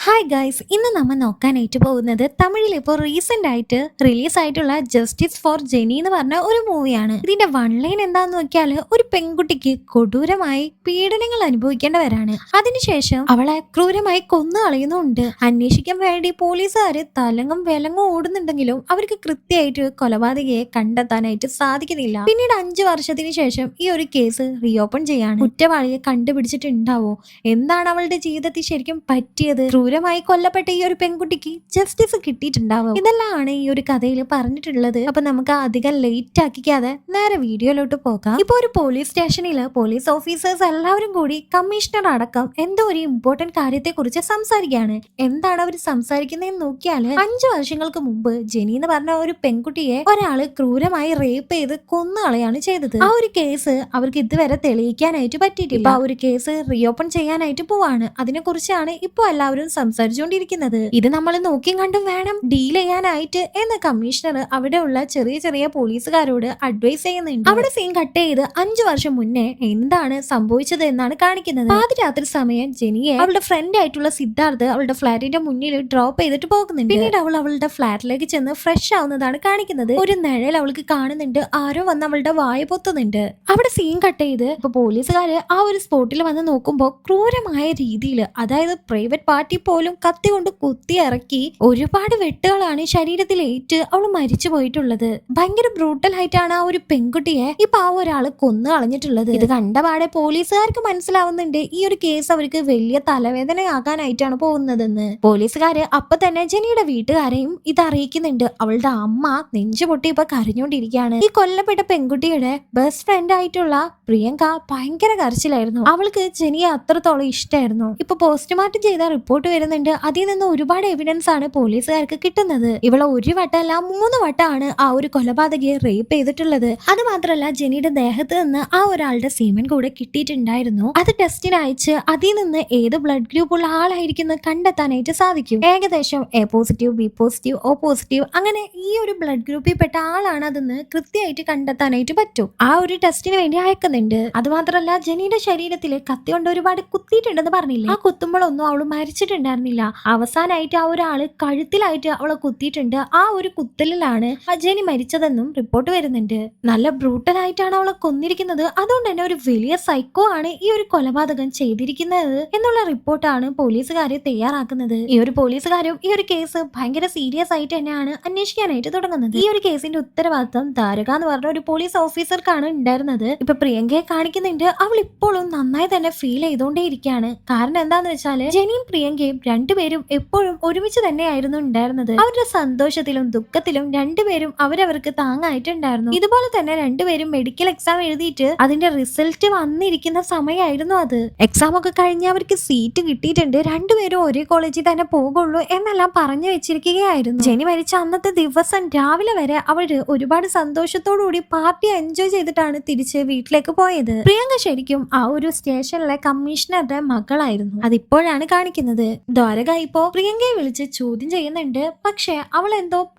Hi guys, ഇന്ന് നമ്മൾ നോക്കാനായിട്ട് പോകുന്നത് തമിഴിൽ ഇപ്പോൾ റീസെന്റ് ആയിട്ട് റിലീസ് ആയിട്ടുള്ള ജസ്റ്റിസ് ഫോർ ജെനി എന്ന് പറഞ്ഞ ഒരു മൂവിയാണ്. ഇതിന്റെ വൺ ലൈൻ എന്താന്ന് നോക്കിയാൽ ഒരു പെൺകുട്ടിക്ക് കൊടൂരമായി പീഡനങ്ങൾ അനുഭവിക്കേണ്ടവരാണ്. അതിനുശേഷം അവളെ ക്രൂരമായി കൊന്നു കളയുന്നുണ്ട്. അന്വേഷിക്കാൻ വേണ്ടി പോലീസുകാര് തലങ്ങും വിലങ്ങും ഓടുന്നുണ്ടെങ്കിലും അവർക്ക് കൃത്യമായിട്ട് കൊലപാതകയെ കണ്ടെത്താനായിട്ട് സാധിക്കുന്നില്ല. പിന്നീട് 5 വർഷത്തിന് ശേഷം ഈ ഒരു കേസ് റീഓപ്പൺ ചെയ്യാണ്. കുറ്റവാളിയെ കണ്ടുപിടിച്ചിട്ടുണ്ടാവോ, എന്താണ് അവളുടെ ജീവിതത്തിൽ ശരിക്കും പറ്റിയത്, ക്രൂരമായി കൊല്ലപ്പെട്ട ഈ ഒരു പെൺകുട്ടിക്ക് ജസ്റ്റിസ് കിട്ടിയിട്ടുണ്ടാവും. ഇതെല്ലാമാണ് ഈ ഒരു കഥയിൽ പറഞ്ഞിട്ടുള്ളത്. അപ്പൊ നമുക്ക് അധികം ലേറ്റ് ആക്കിക്കാതെ നേരെ വീഡിയോയിലോട്ട് പോകാം. ഇപ്പൊ ഒരു പോലീസ് സ്റ്റേഷനിൽ പോലീസ് ഓഫീസേഴ്സ് എല്ലാവരും കൂടി കമ്മീഷണർ അടക്കം എന്തോ ഒരു ഇമ്പോർട്ടന്റ് കാര്യത്തെ കുറിച്ച് സംസാരിക്കുകയാണ്. എന്താണ് അവർ സംസാരിക്കുന്നതെന്ന് നോക്കിയാല് 5 വർഷങ്ങൾക്ക് മുമ്പ് ജെനി എന്ന് പറഞ്ഞ ഒരു പെൺകുട്ടിയെ ഒരാള് ക്രൂരമായി റേപ്പ് ചെയ്ത് കൊന്നുകളയാണ് ചെയ്തത്. ആ ഒരു കേസ് അവർക്ക് ഇതുവരെ തെളിയിക്കാനായിട്ട് പറ്റിയിട്ടില്ല. ആ ഒരു കേസ് റീഓപ്പൺ ചെയ്യാനായിട്ട് പോവാണ്. അതിനെ കുറിച്ചാണ് ഇപ്പൊ എല്ലാവരും സംസാരിച്ചുകൊണ്ടിരിക്കുന്നത്. ഇത് നമ്മൾ നോക്കിയും കണ്ടും വേണം ഡീൽ ചെയ്യാനായിട്ട് എന്ന് കമ്മീഷണർ അവിടെയുള്ള ചെറിയ ചെറിയ പോലീസുകാരോട് അഡ്വൈസ് ചെയ്യുന്നുണ്ട്. അവിടെ സീൻ കട്ട് ചെയ്ത് 5 വർഷം മുന്നേ എന്താണ് സംഭവിച്ചത് എന്നാണ് കാണിക്കുന്നത്. പാതിരാത്രി സമയം ജെനിയെ അവളുടെ ഫ്രണ്ട് ആയിട്ടുള്ള സിദ്ധാർത്ഥ് അവളുടെ ഫ്ലാറ്റിന്റെ മുന്നിൽ ഡ്രോപ്പ് ചെയ്തിട്ട് പോകുന്നുണ്ട്. പിന്നീട് അവൾ അവളുടെ ഫ്ലാറ്റിലേക്ക് ചെന്ന് ഫ്രഷ് ആവുന്നതാണ് കാണിക്കുന്നത്. ഒരു നിഴൽ അവൾക്ക് കാണുന്നുണ്ട്. ആരോ വന്ന് അവളുടെ വായ പൊത്തുന്നുണ്ട്. അവിടെ സീൻ കട്ട് ചെയ്ത് ഇപ്പൊ പോലീസുകാര് ആ ഒരു സ്പോട്ടിൽ വന്ന് നോക്കുമ്പോൾ ക്രൂരമായ രീതിയിൽ, അതായത് പ്രൈവറ്റ് പാർട്ടി പോലും കത്തി കൊണ്ട് കുത്തി ഇറക്കി ഒരുപാട് വെട്ടുകളാണ് ശരീരത്തിലേറ്റ് അവൾ മരിച്ചു പോയിട്ടുള്ളത്. ഭയങ്കര ബ്രൂട്ടൽ ആയിട്ടാണ് ആ ഒരു പെൺകുട്ടിയെ ഇപ്പൊ ആ ഒരാള് കൊന്നു കളഞ്ഞിട്ടുള്ളത്. ഇത് കണ്ടപാടെ പോലീസുകാർക്ക് മനസ്സിലാവുന്നുണ്ട് ഈ ഒരു കേസ് അവർക്ക് വലിയ തലവേദനയാകാനായിട്ടാണ് പോകുന്നതെന്ന്. പോലീസുകാര് അപ്പൊ തന്നെ ജെനിയുടെ വീട്ടുകാരെയും ഇത് അറിയിക്കുന്നുണ്ട്. അവളുടെ അമ്മ നെഞ്ചുപൊട്ടി ഇപ്പൊ കരഞ്ഞോണ്ടിരിക്കുകയാണ്. ഈ കൊല്ലപ്പെട്ട പെൺകുട്ടിയുടെ ബെസ്റ്റ് ഫ്രണ്ട് ആയിട്ടുള്ള പ്രിയങ്ക ഭയങ്കര കരച്ചിലായിരുന്നു. അവൾക്ക് ജെനിയെ അത്രത്തോളം ഇഷ്ടമായിരുന്നു. ഇപ്പൊ പോസ്റ്റ്മോർട്ടം ചെയ്ത റിപ്പോർട്ട് വരുന്നുണ്ട്. അതിൽ നിന്ന് ഒരുപാട് എവിഡൻസ് ആണ് പോലീസുകാർക്ക് കിട്ടുന്നത്. ഇവളെ 1 വട്ടമല്ല 3 വട്ടമാണ് ആ ഒരു കൊലപാതകയെ റേപ്പ് ചെയ്തിട്ടുള്ളത്. അത് മാത്രമല്ല ജെനിയുടെ ദേഹത്ത് നിന്ന് ആ ഒരാളുടെ സീമൻ കൂടെ കിട്ടിയിട്ടുണ്ടായിരുന്നു. അത് ടെസ്റ്റിന് അയച്ച് അതിൽ നിന്ന് ഏത് ബ്ലഡ് ഗ്രൂപ്പ് ഉള്ള ആളായിരിക്കും കണ്ടെത്താനായിട്ട് സാധിക്കും. ഏകദേശം A positive, B positive, O positive, അങ്ങനെ ഈ ഒരു ബ്ലഡ് ഗ്രൂപ്പിൽ പെട്ട ആളാണ് അതെന്ന് കൃത്യമായിട്ട് കണ്ടെത്താനായിട്ട് പറ്റും. ആ ഒരു ടെസ്റ്റിന് വേണ്ടി അയക്കുന്നുണ്ട്. അത് മാത്രമല്ല ജെനിയുടെ ശരീരത്തിൽ കത്തി കൊണ്ട് ഒരുപാട് കുത്തിയിട്ടുണ്ടെന്ന് പറഞ്ഞില്ലേ, ആ കുത്തുമ്പോഴൊന്നും അവള് മരിച്ചിട്ടുണ്ടായിരുന്നില്ല. അവസാനമായിട്ട് ആ ഒരാള് കഴുത്തിലായിട്ട് അവളെ കുത്തിയിട്ടുണ്ട്. ആ ഒരു കുത്തലിലാണ് ജെനി മരിച്ചതെന്നും റിപ്പോർട്ട് വരുന്നുണ്ട്. നല്ല ബ്രൂട്ടൽ ആയിട്ടാണ് അവളെ കൊന്നിരിക്കുന്നത്. അതുകൊണ്ട് തന്നെ ഒരു വലിയ സൈക്കോ ആണ് ഈ ഒരു കൊലപാതകം ചെയ്തിരിക്കുന്നത് എന്നുള്ള റിപ്പോർട്ടാണ് പോലീസുകാരെ തയ്യാറാക്കുന്നത്. ഈ ഒരു പോലീസുകാരും ഈ ഒരു കേസ് ഭയങ്കര സീരിയസ് ആയിട്ട് തന്നെയാണ് അന്വേഷിക്കാനായിട്ട് തുടങ്ങുന്നത്. ഈ ഒരു കേസിന്റെ ഉത്തരവാദിത്തം താരക എന്ന് പറഞ്ഞ ഒരു പോലീസ് ഓഫീസർക്കാണ് ഉണ്ടായിരുന്നത്. ഇപ്പൊ പ്രിയങ്കയെ കാണിക്കുന്നുണ്ട്. അവൾ ഇപ്പോഴും നന്നായി തന്നെ ഫീൽ ചെയ്തുകൊണ്ടേയിരിക്കുകയാണ്. കാരണം എന്താന്ന് വെച്ചാല് ജെനിയും പ്രിയങ്കയും രണ്ടുപേരും എപ്പോഴും ഒരുമിച്ച് തന്നെയായിരുന്നു ഉണ്ടായിരുന്നത്. അവരുടെ സന്തോഷത്തിലും ദുഃഖത്തിലും രണ്ടുപേരും അവരവർക്ക് താങ്ങായിട്ടുണ്ടായിരുന്നു. ഇതുപോലെ തന്നെ രണ്ടുപേരും മെഡിക്കൽ എക്സാം എഴുതിയിട്ട് അതിന്റെ റിസൾട്ട് വന്നിരിക്കുന്ന സമയമായിരുന്നു അത്. എക്സാം ഒക്കെ കഴിഞ്ഞ് അവർക്ക് സീറ്റ് കിട്ടിയിട്ടുണ്ട്. രണ്ടുപേരും ഒരേ കോളേജിൽ തന്നെ പോകുള്ളൂ എന്നെല്ലാം പറഞ്ഞു വെച്ചിരിക്കുകയായിരുന്നു. ജെനി മരിച്ച അന്നത്തെ ദിവസം രാവിലെ വരെ അവര് ഒരുപാട് സന്തോഷത്തോടുകൂടി പാർട്ടി എൻജോയ് ചെയ്തിട്ടാണ് തിരിച്ച് വീട്ടിലേക്ക് പോയത്. പ്രിയങ്ക ശരിക്കും ആ ഒരു സ്റ്റേഷനിലെ കമ്മീഷണറുടെ മകളായിരുന്നു. അതിപ്പോഴാണ് കാണിക്കുന്നത്. ദ്വാരക ഇപ്പോ പ്രിയങ്കയെ വിളിച്ച് ചോദ്യം ചെയ്യുന്നുണ്ട്. പക്ഷെ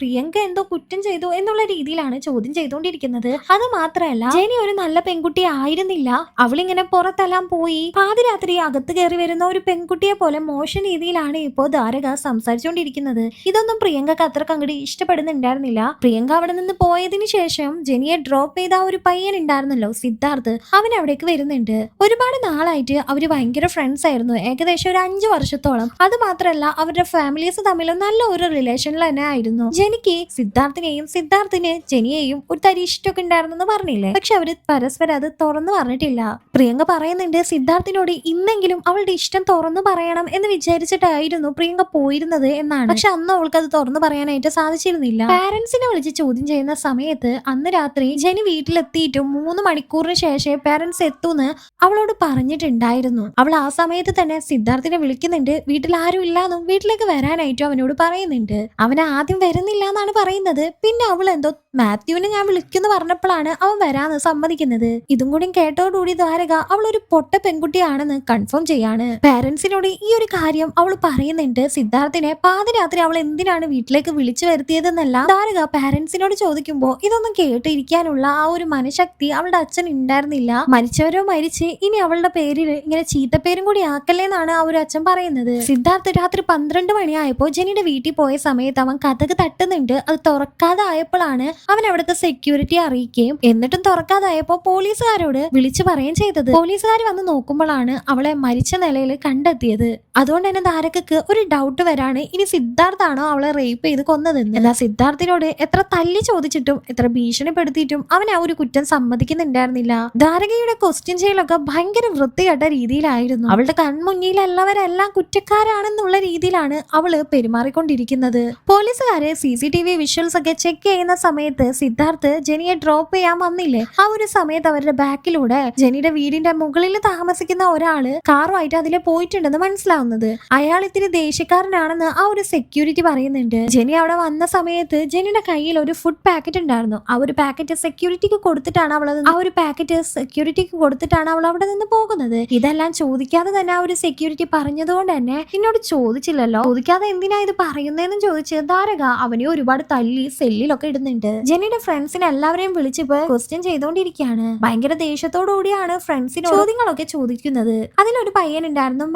പ്രിയങ്ക എന്തോ കുറ്റം ചെയ്തു എന്നുള്ള രീതിയിലാണ് ചോദ്യം ചെയ്തുകൊണ്ടിരിക്കുന്നത്. അത് മാത്രമല്ല ജെനി ഒരു നല്ല പെൺകുട്ടി ആയിരുന്നില്ല. അവളിങ്ങനെ പുറത്തെല്ലാം പോയി പാതിരാത്രി അകത്ത് കയറി വരുന്ന ഒരു പെൺകുട്ടിയെ പോലെ മോശം രീതിയിലാണ് ഇപ്പോ ദ്വാരക സംസാരിച്ചുകൊണ്ടിരിക്കുന്നത്. ഇതൊന്നും പ്രിയങ്കക്ക് അത്രക്ക് അങ്ങോട്ട് ഇഷ്ടപ്പെടുന്നുണ്ടായിരുന്നില്ല. പ്രിയങ്ക അവിടെ നിന്ന് പോയതിനു ശേഷം ജെനിയെ ഡ്രോപ്പ് ചെയ്ത ഒരു പയ്യൻ ഉണ്ടായിരുന്നല്ലോ, സിദ്ധാർത്ഥ്, അവൻ അവിടേക്ക് വരുന്നുണ്ട്. ഒരുപാട് നാളായിട്ട് അവര് ഭയങ്കര ഫ്രണ്ട്സ് ആയിരുന്നു. ഏകദേശം ഒരു 5 വർഷത്തോളം. അത് മാത്രമല്ല അവരുടെ ഫാമിലീസ് തമ്മിൽ നല്ല ഒരു റിലേഷനിൽ തന്നെ ആയിരുന്നു. ജെനിക്ക് സിദ്ധാർത്ഥിനെയും സിദ്ധാർത്ഥിന് ജെനിയെയും ഒരു തരി ഇഷ്ടമൊക്കെ ഉണ്ടായിരുന്നു പറഞ്ഞില്ലേ. പക്ഷെ അവര് പരസ്പരം അത് തുറന്നു പറഞ്ഞിട്ടില്ല. പ്രിയങ്ക പറയുന്നുണ്ട് സിദ്ധാർത്ഥിനോട് ഇന്നെങ്കിലും അവളുടെ ഇഷ്ടം തുറന്നു പറയണം എന്ന് വിചാരിച്ചിട്ടായിരുന്നു പ്രിയങ്ക പോയിരുന്നത് എന്നാണ്. പക്ഷെ അന്ന് അവൾക്ക് അത് തുറന്നു പറയാനായിട്ട് സാധിച്ചിരുന്നില്ല. പാരന്റ്സിനെ വിളിച്ച് ചോദ്യം ചെയ്യുന്ന സമയത്ത് അന്ന് രാത്രി ജെനി വീട്ടിലെത്തിയിട്ടും 3 മണിക്കൂറിന് ശേഷം പാരന്റ്സ് എത്തൂന്ന് അവളോട് പറഞ്ഞിട്ടുണ്ടായിരുന്നു. അവൾ ആ സമയത്ത് തന്നെ സിദ്ധാർത്ഥിനെ വിളിക്കുന്നുണ്ട്. വീട്ടിൽ ആരും ഇല്ലാന്നും വീട്ടിലേക്ക് വരാനായിട്ടും അവനോട് പറയുന്നുണ്ട്. അവൻ ആദ്യം വരുന്നില്ല എന്നാണ് പറയുന്നത്. പിന്നെ അവൾ എന്തോ മാത്യുവിനെ ഞാൻ വിളിക്കുന്നു പറഞ്ഞപ്പോഴാണ് അവൻ വരാന്ന് സമ്മതിക്കുന്നത്. ഇതും കൂടി കേട്ടോടുകൂടി ദ്വാരക അവൾ ഒരു പൊട്ട പെൺകുട്ടിയാണെന്ന് കൺഫേം ചെയ്യാണ്. പാരന്റ്സിനോട് ഈ ഒരു കാര്യം അവൾ പറയുന്നുണ്ട്. സിദ്ധാർത്ഥിനെ പാതിരാത്രി അവൾ എന്തിനാണ് വീട്ടിലേക്ക് വിളിച്ചു വരുത്തിയതെന്നല്ല ദ്വാരക പാരന്റ്സിനോട് ചോദിക്കുമ്പോ ഇതൊന്നും കേട്ടിരിക്കാനുള്ള ആ ഒരു മനഃശക്തി അവളുടെ അച്ഛൻ ഉണ്ടായിരുന്നില്ല. മരിച്ചവരോ മരിച്ച് ഇനി അവളുടെ പേരിൽ ഇങ്ങനെ ചീത്തപ്പേരും കൂടി ആക്കല്ലേന്നാണ് ആ ഒരു അച്ഛൻ പറയുന്നത്. സിദ്ധാർത്ഥ് രാത്രി 12 മണിയായപ്പോ ജെനിയുടെ വീട്ടിൽ പോയ സമയത്ത് അവൻ കഥക് തട്ടുന്നുണ്ട്. അത് തുറക്കാതെ ആയപ്പോഴാണ് അവൻ അവിടുത്തെ സെക്യൂരിറ്റി അറിയിക്കുകയും എന്നിട്ടും തുറക്കാതായപ്പോ പോലീസുകാരോട് വിളിച്ചു പറയുകയും ചെയ്തത്. പോലീസുകാർ വന്ന് നോക്കുമ്പോഴാണ് അവളെ മരിച്ച നിലയിൽ കണ്ടെത്തിയത്. അതുകൊണ്ട് തന്നെ ദ്വാരകക്ക് ഒരു ഡൗട്ട് വരാണ്, ഇനി സിദ്ധാർത്ഥാണോ അവളെ റേപ്പ് ചെയ്ത് കൊന്നതെന്ന്. എന്നാൽ സിദ്ധാർത്ഥിനോട് എത്ര തല്ലി ചോദിച്ചിട്ടും എത്ര ഭീഷണിപ്പെടുത്തിയിട്ടും അവൻ ആ ഒരു കുറ്റം സമ്മതിക്കുന്നുണ്ടായിരുന്നില്ല. ദ്വാരകയുടെ ക്വസ്റ്റ്യൻ ചെയ്യലൊക്കെ ഭയങ്കര വൃത്തികെട്ട രീതിയിലായിരുന്നു. അവളുടെ കൺമുന്നിലുള്ളവരെല്ലാം കുറ്റക്കാരാണെന്നുള്ള രീതിയിലാണ് അവള് പെരുമാറിക്കൊണ്ടിരിക്കുന്നത്. പോലീസുകാര് CCTV വിഷ്വൽസ് ഒക്കെ ചെക്ക് ചെയ്യുന്ന സമയത്ത് സിദ്ധാർത്ഥ് ജെനിയെ ഡ്രോപ്പ് ചെയ്യാൻ വന്നില്ലേ, ആ ഒരു സമയത്ത് അവരുടെ ബാക്കിലൂടെ ജെനിയുടെ വീടിന്റെ മുകളിൽ താമസിക്കുന്ന ഒരാള് കാറുമായിട്ട് അതിലെ പോയിട്ടുണ്ടെന്ന് മനസ്സിലാവുന്നത്. അയാൾ ഇത്തിരി ദേഷ്യക്കാരനാണെന്ന് ആ ഒരു സെക്യൂരിറ്റി പറയുന്നുണ്ട്. ജെനി അവിടെ വന്ന സമയത്ത് ജെനിയുടെ കയ്യിൽ ഒരു ഫുഡ് പാക്കറ്റ് ഉണ്ടായിരുന്നു. ആ ഒരു പാക്കറ്റ് സെക്യൂരിറ്റിക്ക് കൊടുത്തിട്ടാണ് അവൾ അവിടെ നിന്ന് പോകുന്നത്. ഇതെല്ലാം ചോദിക്കാതെ തന്നെ ആ ഒരു സെക്യൂരിറ്റി പറഞ്ഞതുകൊണ്ട് തന്നെ എന്നോട് ചോദിച്ചില്ലല്ലോ, ചോദിക്കാതെ എന്തിനാ ഇത് പറയുന്നതെന്ന് ചോദിച്ച് ദ്വാരക അവനെ ഒരുപാട് തല്ലി സെല്ലിലൊക്കെ ഇടുന്നുണ്ട്. ജെനിയുടെ ഫ്രണ്ട്സിനെ എല്ലാവരെയും വിളിച്ചിപ്പോ ക്വസ്റ്റ്യൻ ചെയ്തോണ്ടിരിക്കുകയാണ്. ഭയങ്കര ദേഷ്യത്തോടു കൂടിയാണ് ഫ്രണ്ട്സിന് ചോദ്യങ്ങളൊക്കെ ചോദിക്കുന്നത്. അതിലൊരു പയ്യനുണ്ടായിരുന്നു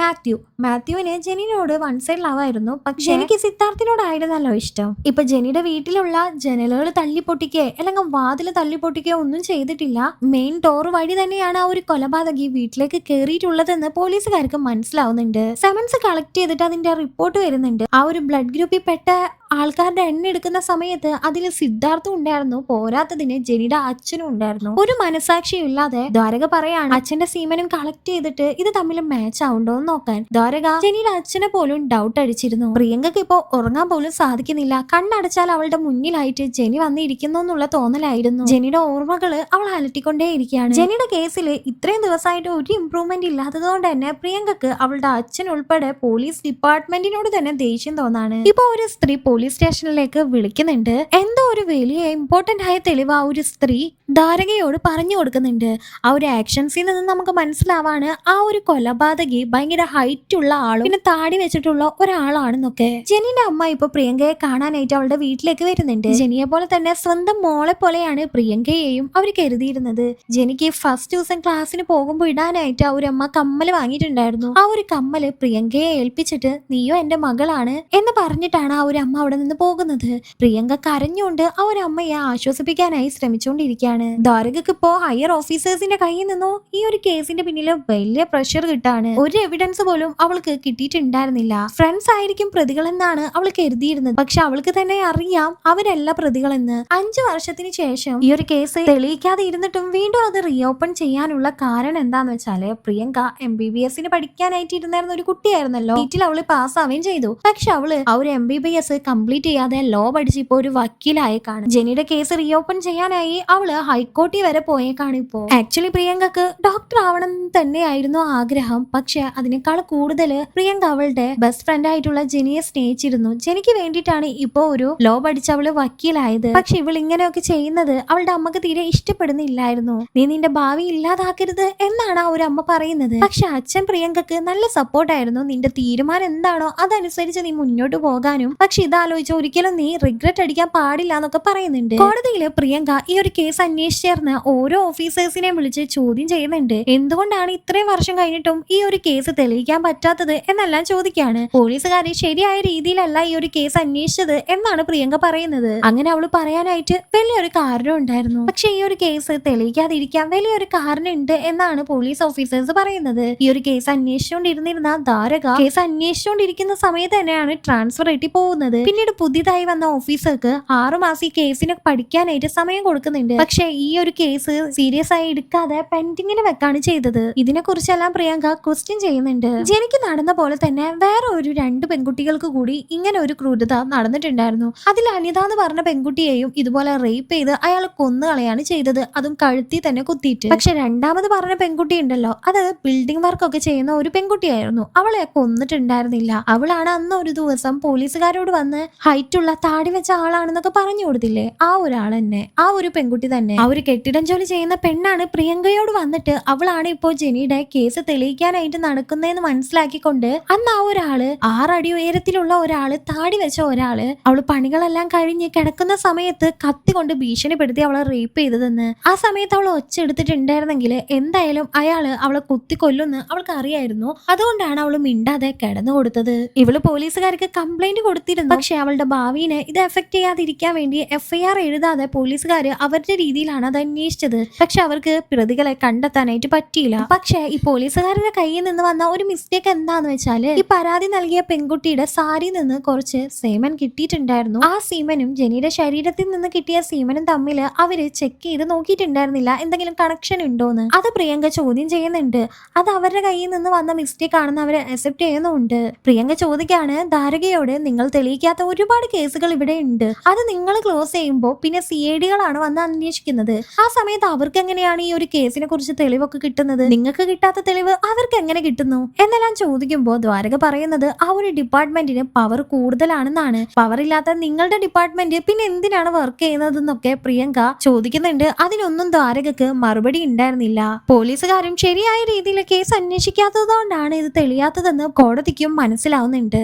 മാത്യുവിന് ജെനിനോട് വൺ സൈഡ് ലവ് ആയിരുന്നു. പക്ഷെ എനിക്ക് സിദ്ധാർത്ഥിനോടായിരുന്നല്ലോ ഇഷ്ടം. ഇപ്പൊ ജെനിയുടെ വീട്ടിലുള്ള ജനലുകൾ തല്ലിപ്പൊട്ടിക്കേ അല്ലെങ്കിൽ വാതില് തല്ലിപ്പൊട്ടിക്കോ ഒന്നും ചെയ്തിട്ടില്ല. മെയിൻ ഡോർ വഴി തന്നെയാണ് ആ ഒരു കൊലപാതകി വീട്ടിലേക്ക് കയറിയിട്ടുള്ളതെന്ന് പോലീസുകാർക്ക് മനസ്സിലാവുന്നുണ്ട്. സമൻസ് കളക്ട് ചെയ്തിട്ട് അതിന്റെ റിപ്പോർട്ട് വരുന്നുണ്ട്. ആ ഒരു ബ്ലഡ് ഗ്രൂപ്പിൽ പെട്ട ആൾക്കാരുടെ എണ്ണ എടുക്കുന്ന സമയത്ത് അതിൽ സിദ്ധാർത്ഥം ഉണ്ടായിരുന്നു. പോരാത്തതിന് ജെനിയുടെ അച്ഛനും ഉണ്ടായിരുന്നു. ഒരു മനസാക്ഷിയും ഇല്ലാതെ ദ്വാരക പറയാണ് അച്ഛന്റെ സീമനും കളക്ട് ചെയ്തിട്ട് ഇത് തമ്മിൽ മാച്ച് ആവുണ്ടോ എന്ന് നോക്കാൻ. ദ്വാരക ജെനിയുടെ അച്ഛനെ പോലും ഡൗട്ട് അടിച്ചിരുന്നു. പ്രിയങ്കക്ക് ഇപ്പോ ഉറങ്ങാൻ പോലും സാധിക്കുന്നില്ല. കണ്ണടച്ചാൽ അവളുടെ മുന്നിലായിട്ട് ജെനി വന്നിരിക്കുന്നു എന്നുള്ള തോന്നലായിരുന്നു. ജെനിയുടെ ഓർമ്മകള് അവൾ അലട്ടിക്കൊണ്ടേയിരിക്കുകയാണ്. ജെനിയുടെ കേസിൽ ഇത്രയും ദിവസമായിട്ട് ഒരു ഇംപ്രൂവ്മെന്റ് ഇല്ലാത്തത് കൊണ്ട് തന്നെ പ്രിയങ്കക്ക് അവളുടെ അച്ഛൻ ഉൾപ്പെടെ പോലീസ് ഡിപ്പാർട്ട്മെന്റിനോട് തന്നെ ദേഷ്യം തോന്നാണ്. ഇപ്പൊ ഒരു സ്ത്രീ പോലീസ് സ്റ്റേഷനിലേക്ക് വിളിക്കുന്നുണ്ട്. എന്തോ ഒരു വലിയ ഇമ്പോർട്ടന്റ് ആയ തെളിവ് ആ ഒരു സ്ത്രീ ദ്വാരകയോട് പറഞ്ഞു കൊടുക്കുന്നുണ്ട്. ആ ഒരു ആക്ഷൻസിൽ നിന്ന് നമുക്ക് മനസ്സിലാവാണ് ആ ഒരു കൊലപാതകി ഭയങ്കര ഹൈറ്റ് ഉള്ള ആളും പിന്നെ താടി വെച്ചിട്ടുള്ള ഒരാളാണെന്നൊക്കെ. ജെനിയുടെ അമ്മ ഇപ്പൊ പ്രിയങ്കയെ കാണാനായിട്ട് അവളുടെ വീട്ടിലേക്ക് വരുന്നുണ്ട്. ജെനിയെ പോലെ തന്നെ സ്വന്തം മോളെ പോലെയാണ് പ്രിയങ്കയെയും അവർ കരുതിയിരുന്നത്. ജെനിക്ക് ഫസ്റ്റ് ദിവസം ക്ലാസ്സിന് പോകുമ്പോൾ ഇടാനായിട്ട് ആ ഒരു അമ്മ കമ്മല് വാങ്ങിയിട്ടുണ്ടായിരുന്നു. ആ ഒരു കമ്മല് പ്രിയങ്കയെ ഏൽപ്പിച്ചിട്ട് നീയോ എന്റെ മകളാണ് എന്ന് പറഞ്ഞിട്ടാണ് ആ ഒരു അമ്മ അവിടെ നിന്ന് പോകുന്നത്. പ്രിയങ്ക കരഞ്ഞുകൊണ്ട് ആ ഒരു അമ്മയെ ആശ്വസിപ്പിക്കാനായി ശ്രമിച്ചുകൊണ്ടിരിക്കുകയാണ്. ദ്വാരകക്ക് ഇപ്പോ ഹയർ ഓഫീസേഴ്സിന്റെ കയ്യിൽ നിന്നോ ഈ ഒരു കേസിന്റെ പിന്നിൽ വലിയ പ്രഷർ കിട്ടാണ്. ഒരു എവിഡൻസ് പോലും അവൾക്ക് കിട്ടിയിട്ടുണ്ടായിരുന്നില്ല. ഫ്രണ്ട്സ് ആയിരിക്കും പ്രതികളെന്നാണ് അവൾ കരുതിയിരുന്നത്. പക്ഷെ അവൾക്ക് തന്നെ അറിയാം അവരല്ല പ്രതികളെന്ന്. 5 വർഷത്തിന് ശേഷം ഈ ഒരു കേസ് തെളിയിക്കാതെ ഇരുന്നിട്ടും വീണ്ടും അത് റീഓപ്പൺ ചെയ്യാനുള്ള കാരണം എന്താന്ന് വെച്ചാല് പ്രിയങ്ക MBBS പഠിക്കാനായിട്ട് ഇരുന്നായിരുന്ന ഒരു കുട്ടിയായിരുന്നല്ലോ. വീട്ടിൽ അവള് പാസ്സാവുകയും ചെയ്തു. പക്ഷെ അവള് ആ ഒരു MBBS കംപ്ലീറ്റ് ചെയ്യാതെ ലോ പഠിച്ച് ഇപ്പൊ ഒരു വക്കീലായേക്കാണ്. ജെനിയുടെ കേസ് റീഓപ്പൺ ചെയ്യാനായി അവള് ഹൈക്കോടതി വരെ പോയേക്കാണ് ഇപ്പോ. ആക്ച്വലി പ്രിയങ്കക്ക് ഡോക്ടർ ആവണം തന്നെയായിരുന്നു ആഗ്രഹം. പക്ഷെ അതിനേക്കാൾ കൂടുതൽ പ്രിയങ്ക അവളുടെ ബെസ്റ്റ് ഫ്രണ്ട് ആയിട്ടുള്ള ജെനിയെ സ്നേഹിച്ചിരുന്നു. ജെനിക്ക് വേണ്ടിയിട്ടാണ് ഇപ്പോ ഒരു ലോ പഠിച്ച് അവള് വക്കീലായത്. പക്ഷെ ഇവൾ ഇങ്ങനെയൊക്കെ ചെയ്യുന്നത് അവളുടെ അമ്മക്ക് തീരെ ഇഷ്ടപ്പെടുന്നില്ലായിരുന്നു. നീ നിന്റെ ഭാവി ഇല്ലാതാക്കരുത് എന്നാണ് ആ ഒരു അമ്മ പറയുന്നത്. പക്ഷെ അച്ഛൻ പ്രിയങ്കക്ക് നല്ല സപ്പോർട്ടായിരുന്നു. നിന്റെ തീരുമാനം എന്താണോ അതനുസരിച്ച് നീ മുന്നോട്ട് പോകാനും. പക്ഷെ ഇതാലോചിച്ച് ഒരിക്കലും നീ റിഗ്രറ്റ് അടിക്കാൻ പാടില്ല എന്നൊക്കെ പറയുന്നുണ്ട്. കോടതിയില് പ്രിയങ്ക ഈ ഒരു കേസ് അന്വേഷിച്ചേർന്ന് ഓരോ ഓഫീസേഴ്സിനെയും വിളിച്ച് ചോദ്യം ചെയ്യുന്നുണ്ട്. എന്തുകൊണ്ടാണ് ഇത്രയും വർഷം കഴിഞ്ഞിട്ടും ഈ ഒരു കേസ് തെളിയിക്കാൻ പറ്റാത്തത് എന്നെല്ലാം ചോദിക്കാണ്. പോലീസുകാരെ ശരിയായ രീതിയിലല്ല ഈ ഒരു കേസ് അന്വേഷിച്ചത് എന്നാണ് പ്രിയങ്ക പറയുന്നത്. അങ്ങനെ അവള് പറയാനായിട്ട് വലിയൊരു കാരണം ഉണ്ടായിരുന്നു. പക്ഷെ ഈ ഒരു കേസ് തെളിയിക്കാതിരിക്കാൻ വലിയൊരു കാരണം ഉണ്ട് എന്നാണ് പോലീസ് ഓഫീസേഴ്സ് പറയുന്നത്. ഈ ഒരു കേസ് അന്വേഷിച്ചുകൊണ്ടിരുന്നിരുന്ന ദ്വാരക കേസ് അന്വേഷിച്ചുകൊണ്ടിരിക്കുന്ന സമയത്ത് തന്നെയാണ് ട്രാൻസ്ഫർ ആയിട്ട് പോകുന്നത്. പിന്നീട് പുതിയതായി വന്ന ഓഫീസർക്ക് 6 മാസം ഈ കേസിന് പഠിക്കാനായിട്ട് സമയം കൊടുക്കുന്നുണ്ട്. പക്ഷെ ഈ ഒരു കേസ് സീരിയസ് ആയി എടുക്കാതെ പെൻഡിങ്ങിന് വെക്കാണ് ചെയ്തത്. ഇതിനെ കുറിച്ചെല്ലാം പ്രിയങ്ക ക്വസ്റ്റ്യൻ ചെയ്യുന്നുണ്ട്. ജെനിക്ക് നടന്ന പോലെ തന്നെ വേറെ ഒരു 2 പെൺകുട്ടികൾക്ക് കൂടി ഇങ്ങനെ ഒരു ക്രൂരത നടന്നിട്ടുണ്ടായിരുന്നു. അതിൽ അനിത എന്ന് പറഞ്ഞ പെൺകുട്ടിയെയും ഇതുപോലെ റേപ്പ് ചെയ്ത് അയാൾ കൊന്നുകളയാണ് ചെയ്തത്. അതും കഴുത്തി തന്നെ കുത്തിയിട്ട്. പക്ഷെ രണ്ടാമത് പറഞ്ഞ പെൺകുട്ടി ഉണ്ടല്ലോ, അത് ബിൽഡിംഗ് വർക്ക് ഒക്കെ ചെയ്യുന്ന ഒരു പെൺകുട്ടിയായിരുന്നു. അവളെ കൊന്നിട്ടുണ്ടായിരുന്നില്ല. അവളാണ് അന്ന് ഒരു ദിവസം പോലീസുകാരോട് വന്ന് ഹൈറ്റ് ഉള്ള താടി വെച്ച ആളാണെന്നൊക്കെ പറഞ്ഞു കൊടുത്തില്ലേ, ആ ഒരാൾ തന്നെ, ആ ഒരു പെൺകുട്ടി തന്നെ. ആ ഒരു കെട്ടിടം ജോലി ചെയ്യുന്ന പെണ്ണാണ് പ്രിയങ്കയോട് വന്നിട്ട് അവളാണ് ഇപ്പോ ജെനിയുടെ കേസ് തെളിയിക്കാനായിട്ട് നടക്കുന്നതെന്ന് മനസ്സിലാക്കിക്കൊണ്ട് അന്ന് ആ ഒരാള് 6 അടി ഉയരത്തിലുള്ള ഒരാള്, താടി വെച്ച ഒരാള്, അവള് പണികളെല്ലാം കഴിഞ്ഞ് കിടക്കുന്ന സമയത്ത് കത്തി കൊണ്ട് ഭീഷണിപ്പെടുത്തി അവളെ റേപ്പ് ചെയ്തതെന്ന്. ആ സമയത്ത് അവൾ ഒച്ചെടുത്തിട്ടുണ്ടായിരുന്നെങ്കിൽ എന്തായാലും അയാള് അവളെ കുത്തിക്കൊല്ലുന്ന് അവൾക്ക് അറിയായിരുന്നു. അതുകൊണ്ടാണ് അവള് മിണ്ടാതെ കിടന്നു കൊടുത്തത്. ഇവള് പോലീസുകാർക്ക് കംപ്ലൈന്റ് കൊടുത്തിരുന്നു. പക്ഷെ അവളുടെ ഭാവിനെ ഇത് എഫക്ട് ചെയ്യാതിരിക്കാൻ വേണ്ടി FIR എഴുതാതെ പോലീസുകാര് അവരുടെ രീതിയിലാണ് അത് അന്വേഷിച്ചത്. പക്ഷെ അവർക്ക് പ്രതികളെ കണ്ടെത്താനായിട്ട് പറ്റിയില്ല. പക്ഷെ ഈ പോലീസുകാരുടെ കയ്യിൽ നിന്ന് വന്ന ഒരു മിസ്റ്റേക്ക് എന്താന്ന് വെച്ചാല്, ഈ പരാതി നൽകിയ പെൺകുട്ടിയുടെ സാരിയിൽ നിന്ന് കുറച്ച് സീമൻ കിട്ടിയിട്ടുണ്ടായിരുന്നു. ആ സീമനും ജെനിയുടെ ശരീരത്തിൽ നിന്ന് കിട്ടിയ സീമനും തമ്മിൽ അവര് ചെക്ക് ചെയ്ത് നോക്കിയിട്ടുണ്ടായിരുന്നില്ല എന്തെങ്കിലും കണക്ഷൻ ഉണ്ടോന്ന്. അത് പ്രിയങ്ക ചോദ്യം ചെയ്യുന്നുണ്ട്. അത് അവരുടെ കയ്യിൽ നിന്ന് വന്ന മിസ്റ്റേക്ക് ആണെന്ന് അവര് അക്സെപ്റ്റ് ചെയ്യുന്നുണ്ട്. പ്രിയങ്ക ചോദിക്കാണ് ധാരകയോട്, നിങ്ങൾ തെളിയിക്കാത്ത ഒരുപാട് കേസുകൾ ഇവിടെ ഉണ്ട്, അത് നിങ്ങൾ ക്ലോസ് ചെയ്യുമ്പോൾ പിന്നെ CID കളാണ് വന്ന് അന്വേഷിക്കുന്നത്. ആ സമയത്ത് അവർക്ക് എങ്ങനെയാണ് ഈ ഒരു കേസിനെ കുറിച്ച് തെളിവൊക്കെ കിട്ടുന്നത്? നിങ്ങൾക്ക് കിട്ടാത്ത തെളിവ് അവർക്ക് എങ്ങനെ കിട്ടുന്നു എന്നെല്ലാം ചോദിക്കുമ്പോൾ ദ്വാരക പറയുന്നത് ആ ഒരു ഡിപ്പാർട്ട്മെന്റിന് പവർ കൂടുതലാണെന്നാണ്. പവർ ഇല്ലാത്ത നിങ്ങളുടെ ഡിപ്പാർട്ട്മെന്റ് പിന്നെ എന്തിനാണ് വർക്ക് ചെയ്യുന്നതെന്നൊക്കെ പ്രിയങ്ക ചോദിക്കുന്നുണ്ട്. അതിനൊന്നും ദ്വാരകക്ക് മറുപടി ഉണ്ടായിരുന്നില്ല. പോലീസുകാരും ശരിയായ രീതിയിൽ കേസ് അന്വേഷിക്കാത്തതുകൊണ്ടാണ് ഇത് തെളിയാത്തതെന്ന് കോടതിക്കും മനസ്സിലാവുന്നുണ്ട്.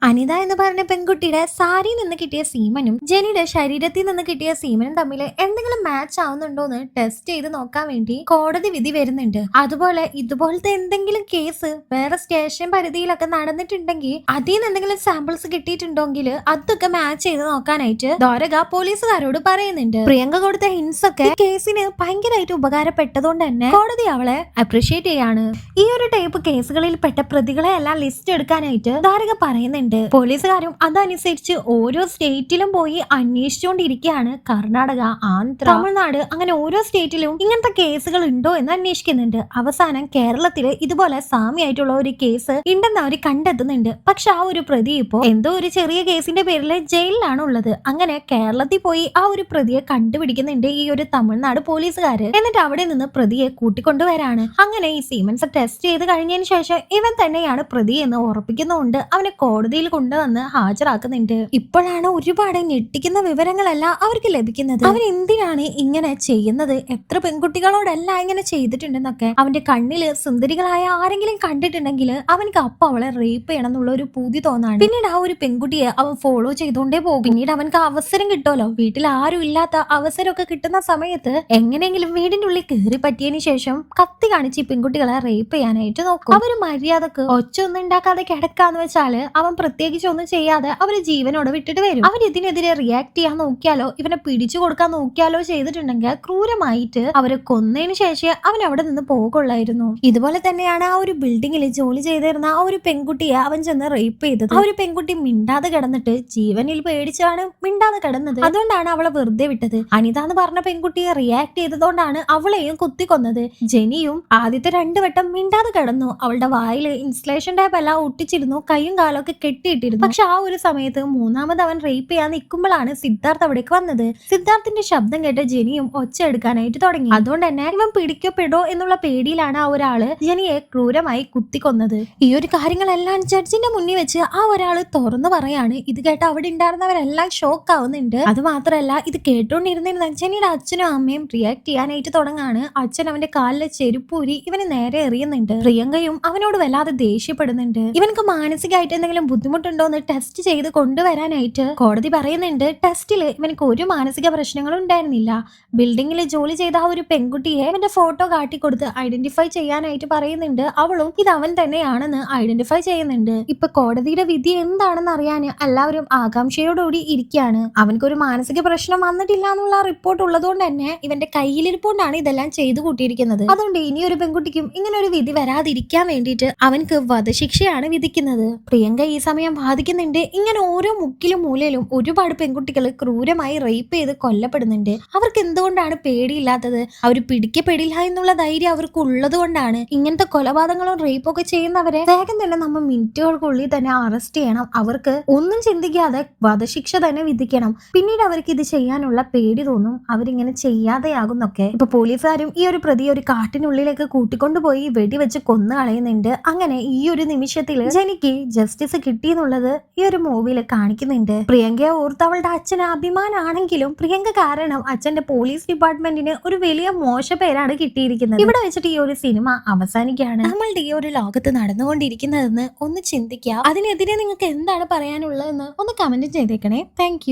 അനിത എന്ന് പറഞ്ഞ പെൺകുട്ടിയുടെ സാരിയിൽ നിന്ന് കിട്ടിയ സീമനും ജെനിയുടെ ശരീരത്തിൽ നിന്ന് കിട്ടിയ സീമനും തമ്മിൽ എന്തെങ്കിലും മാച്ച് ആവുന്നുണ്ടോന്ന് ടെസ്റ്റ് ചെയ്ത് നോക്കാൻ വേണ്ടി കോടതി വിധി വരുന്നുണ്ട്. അതുപോലെ ഇതുപോലത്തെ എന്തെങ്കിലും കേസ് വേറെ സ്റ്റേഷൻ പരിധിയിലൊക്കെ നടന്നിട്ടുണ്ടെങ്കിൽ അതിൽ നിന്ന് എന്തെങ്കിലും സാമ്പിൾസ് കിട്ടിയിട്ടുണ്ടെങ്കിൽ അതൊക്കെ മാച്ച് ചെയ്ത് നോക്കാനായിട്ട് ദ്വാരക പോലീസുകാരോട് പറയുന്നുണ്ട്. പ്രിയങ്ക കൊടുത്ത ഹിൻസ് ഒക്കെ കേസിന് ഭയങ്കരമായിട്ട് ഉപകാരപ്പെട്ടതുകൊണ്ട് തന്നെ കോടതി അവളെ അപ്രീഷിയേറ്റ് ചെയ്യാണ്. ഈ ഒരു ടൈപ്പ് കേസുകളിൽ പെട്ട പ്രതികളെ എല്ലാം ലിസ്റ്റ് എടുക്കാനായിട്ട് ദ്വാരക പറയുന്നുണ്ട്. പോലീസുകാരും അതനുസരിച്ച് ഓരോ സ്റ്റേറ്റിലും പോയി അന്വേഷിച്ചുകൊണ്ടിരിക്കുകയാണ്. കർണാടക, ആന്ധ്ര, തമിഴ്നാട്, അങ്ങനെ ഓരോ സ്റ്റേറ്റിലും ഇങ്ങനത്തെ കേസുകൾ ഉണ്ടോ എന്ന് അന്വേഷിക്കുന്നുണ്ട്. അവസാനം കേരളത്തില് ഇതുപോലെ സാമ്യമായിട്ടുള്ള ഒരു കേസ് ഉണ്ടെന്ന് അവർ കണ്ടെത്തുന്നുണ്ട്. പക്ഷെ ആ ഒരു പ്രതി ഇപ്പോ എന്തോ ഒരു ചെറിയ കേസിന്റെ പേരിൽ ജയിലിലാണ് ഉള്ളത്. അങ്ങനെ കേരളത്തിൽ പോയി ആ ഒരു പ്രതിയെ കണ്ടുപിടിക്കുന്നുണ്ട് ഈ ഒരു തമിഴ്നാട് പോലീസുകാര്. എന്നിട്ട് അവിടെ നിന്ന് പ്രതിയെ കൂട്ടിക്കൊണ്ടുവരാണ്. അങ്ങനെ ഈ സീമൻസ് ടെസ്റ്റ് ചെയ്ത് കഴിഞ്ഞതിന് ശേഷം ഇവൻ തന്നെയാണ് പ്രതി എന്ന് ഉറപ്പിക്കുന്നുണ്ട്. അവനെ കോടതിയിൽ കൊണ്ടുവന്ന് ഹാജരാക്കുന്നുണ്ട്. ഇപ്പോഴാണ് ഒരുപാട് ഞെട്ടിക്കുന്ന വിവരങ്ങളെല്ലാം അവർക്ക് ലഭിക്കുന്നത്. അവൻ എന്തിനാണ് ഇങ്ങനെ ചെയ്യുന്നത്, എത്ര പെൺകുട്ടികളോടെല്ലാം ഇങ്ങനെ ചെയ്തിട്ടുണ്ടെന്നൊക്കെ. അവന്റെ കണ്ണില് സുന്ദരികളായ ആരെങ്കിലും കണ്ടിട്ടുണ്ടെങ്കിൽ അവനക്ക് അപ്പൊ അവളെ റേപ്പ് ചെയ്യണം എന്നുള്ള ഒരു പൂതി തോന്നാണ്. പിന്നീട് ആ ഒരു പെൺകുട്ടിയെ അവൻ ഫോളോ ചെയ്തുകൊണ്ടേ പോകും. പിന്നീട് അവനക്ക് അവസരം കിട്ടുമല്ലോ, വീട്ടിൽ ആരും ഇല്ലാത്ത അവസരമൊക്കെ കിട്ടുന്ന സമയത്ത് എങ്ങനെയെങ്കിലും വീടിന്റെ ഉള്ളിൽ കയറി പറ്റിയതിനു ശേഷം കത്തി കാണിച്ച് ഈ പെൺകുട്ടികളെ റേപ്പ് ചെയ്യാനായിട്ട് നോക്കും. അവര് മര്യാദക്ക് ഒച്ച ഒന്നും ഉണ്ടാക്കാതെ കിടക്കാന്ന് വെച്ചാല് അവൻ പ്രത്യേകിച്ച് ഒന്നും ചെയ്യാതെ അവര് ജീവനോടെ വിട്ടിട്ട് വരും. അവർ ഇതിനെതിരെ റിയാക്ട് ചെയ്യാൻ നോക്കിയാലോ ഇവനെ പിടിച്ചു കൊടുക്കാൻ നോക്കിയാലോ ചെയ്തിട്ടുണ്ടെങ്കിൽ ക്രൂരമായിട്ട് അവരെ കൊന്നതിന് ശേഷം അവൻ അവിടെ നിന്ന് പോകുള്ളായിരുന്നു. ഇതുപോലെ തന്നെയാണ് ആ ഒരു ബിൽഡിങ്ങിൽ ജോലി ചെയ്തിരുന്ന ആ ഒരു പെൺകുട്ടിയെ അവൻ ചെന്ന് റേപ്പ് ചെയ്തത്. ആ ഒരു പെൺകുട്ടി മിണ്ടാതെ കിടന്നിട്ട് ജീവനിൽ പേടിച്ചാണ് മിണ്ടാതെ കിടന്നത്. അതുകൊണ്ടാണ് അവളെ വെറുതെ വിട്ടത്. അനിത എന്ന് പറഞ്ഞ പെൺകുട്ടിയെ റിയാക്ട് ചെയ്തതുകൊണ്ടാണ് അവളെയും കുത്തിക്കൊന്നത്. ജെനിയും ആദ്യത്തെ 2 വട്ടം മിണ്ടാതെ കിടന്നു. അവളുടെ വായിൽ ഇൻസുലേഷൻ ടൈപ്പ് എല്ലാം ഒട്ടിച്ചിരുന്നു, കൈയും കാലൊക്കെ കെട്ടിയിട്ടിരുന്നു. പക്ഷെ ആ ഒരു സമയത്ത് 3ാമത് അവൻ റേപ്പ് ചെയ്യാൻ നിൽക്കുമ്പോഴാണ് സിദ്ധാർത്ഥ് അവിടേക്ക് വന്നത്. സിദ്ധാർത്ഥിന്റെ ശബ്ദം കേട്ട് ജെനിയും ഒച്ച എടുക്കാനായിട്ട് തുടങ്ങി. അതുകൊണ്ട് തന്നെ ഇവൻ പിടിക്കപ്പെടോ എന്നുള്ള പേടിയിലാണ് ആ ഒരാള് ജെനിയെ ക്രൂരമായി കുത്തിക്കൊന്നത്. ഈ ഒരു കാര്യങ്ങളെല്ലാം ജഡ്ജിന്റെ മുന്നിൽ വെച്ച് ആ ഒരാള് തുറന്നു പറയാണ്. ഇത് കേട്ട് അവിടെ ഉണ്ടായിരുന്നവരെല്ലാം ഷോക്ക് ആവുന്നുണ്ട്. അത് മാത്രമല്ല ഇത് കേട്ടോണ്ടിരുന്നിരുന്ന ജെനിയുടെ അച്ഛനും അമ്മയും റിയാക്ട് ചെയ്യാനായിട്ട് തുടങ്ങാണ്. അച്ഛൻ അവന്റെ കാലിലെ ചെരുപ്പൂരി ഇവന് നേരെ എറിയുന്നുണ്ട്. പ്രിയങ്കയും അവനോട് വല്ലാതെ ദേഷ്യപ്പെടുന്നുണ്ട്. ഇവനക്ക് മാനസികമായിട്ട് എന്തെങ്കിലും ബുദ്ധിമുട്ടുണ്ടോ എന്ന് ടെസ്റ്റ് ചെയ്ത് കൊണ്ടുവരാനായിട്ട് കോടതി പറയുന്നുണ്ട്. ടെസ്റ്റില് ഇവനക്ക് ഒരു മാനസിക പ്രശ്നങ്ങളും ഉണ്ടായിരുന്നില്ല. ബിൽഡിങ്ങിൽ ജോലി ചെയ്ത ആ ഒരു പെൺകുട്ടിയെ അവന്റെ ഫോട്ടോ കാട്ടിക്കൊടുത്ത് ഐഡന്റിഫൈ ചെയ്യാനായിട്ട് പറയുന്നുണ്ട്. അവളും ഇത് അവൻ തന്നെയാണെന്ന് ഐഡന്റിഫൈ ചെയ്യുന്നുണ്ട്. ഇപ്പൊ കോടതിയുടെ വിധി എന്താണെന്ന് അറിയാൻ എല്ലാവരും ആകാംക്ഷയോടുകൂടി ഇരിക്കുകയാണ്. അവനക്കൊരു മാനസിക പ്രശ്നം വന്നിട്ടില്ല എന്നുള്ള റിപ്പോർട്ട് ഉള്ളതുകൊണ്ട് തന്നെ ഇവന്റെ കയ്യിലിരിപ്പോണ്ടാണ് ഇതെല്ലാം ചെയ്തു കൂട്ടിയിരിക്കുന്നത്. അതുകൊണ്ട് ഇനി ഒരു പെൺകുട്ടിക്കും ഇങ്ങനെ ഒരു വിധി വരാതിരിക്കാൻ വേണ്ടിയിട്ട് അവനക്ക് വധശിക്ഷയാണ് വിധിക്കുന്നത്. പ്രിയങ്ക ഈ സമയം വാദിക്കുന്നുണ്ട്. ഇങ്ങനെ ഓരോ മുക്കിലും മൂലയിലും ഒരുപാട് പെൺകുട്ടികൾ ക്രൂരമായി റേപ്പ് ചെയ്ത് കൊല്ലപ്പെടുന്നുണ്ട്. അവർക്ക് എന്തുകൊണ്ടാണ് പേടിയില്ലാത്തത്? അവർ പിടിക്കപ്പെടില്ല എന്നുള്ള ധൈര്യം അവർക്ക് ഉള്ളത് കൊണ്ടാണ്. ഇങ്ങനത്തെ കൊലപാതകങ്ങളും റേപ്പൊക്കെ ചെയ്യുന്നവരെ വേഗം തന്നെ നമ്മൾ മിനിറ്റുകൾക്കുള്ളിൽ തന്നെ അറസ്റ്റ് ചെയ്യണം. അവർക്ക് ഒന്നും ചിന്തിക്കാതെ വധശിക്ഷ തന്നെ വിധിക്കണം. പിന്നീട് അവർക്ക് ഇത് ചെയ്യാനുള്ള പേടി തോന്നും, അവരിങ്ങനെ ചെയ്യാതെയാകുന്നൊക്കെ. ഇപ്പൊ പോലീസുകാരും ഈ ഒരു പ്രതി ഒരു കാട്ടിനുള്ളിലേക്ക് കൂട്ടിക്കൊണ്ടുപോയി വെടിവെച്ച് കൊന്നു കളയുന്നുണ്ട്. അങ്ങനെ ഈ ഒരു നിമിഷത്തിൽ ജെനിക്ക് ജസ്റ്റിസ് കിട്ടി കിട്ടിയെന്നുള്ളത് ഈ ഒരു മൂവിയിൽ കാണിക്കുന്നുണ്ട്. പ്രിയങ്കയെ ഓർത്ത് അവളുടെ അച്ഛന് അഭിമാനാണെങ്കിലും പ്രിയങ്ക കാരണം അച്ഛന്റെ പോലീസ് ഡിപ്പാർട്ട്മെന്റിന് ഒരു വലിയ മോശ പേരാണ് കിട്ടിയിരിക്കുന്നത്. ഇവിടെ വെച്ചിട്ട് ഈ ഒരു സിനിമ അവസാനിക്കുകയാണ്. നമ്മളുടെ ഈ ഒരു ലോകത്ത് നടന്നുകൊണ്ടിരിക്കുന്നതെന്ന് ഒന്ന് ചിന്തിക്കുക. അതിനെതിരെ നിങ്ങൾക്ക് എന്താണ് പറയാനുള്ളതെന്ന് ഒന്ന് കമന്റ് ചെയ്തേക്കണേ. താങ്ക്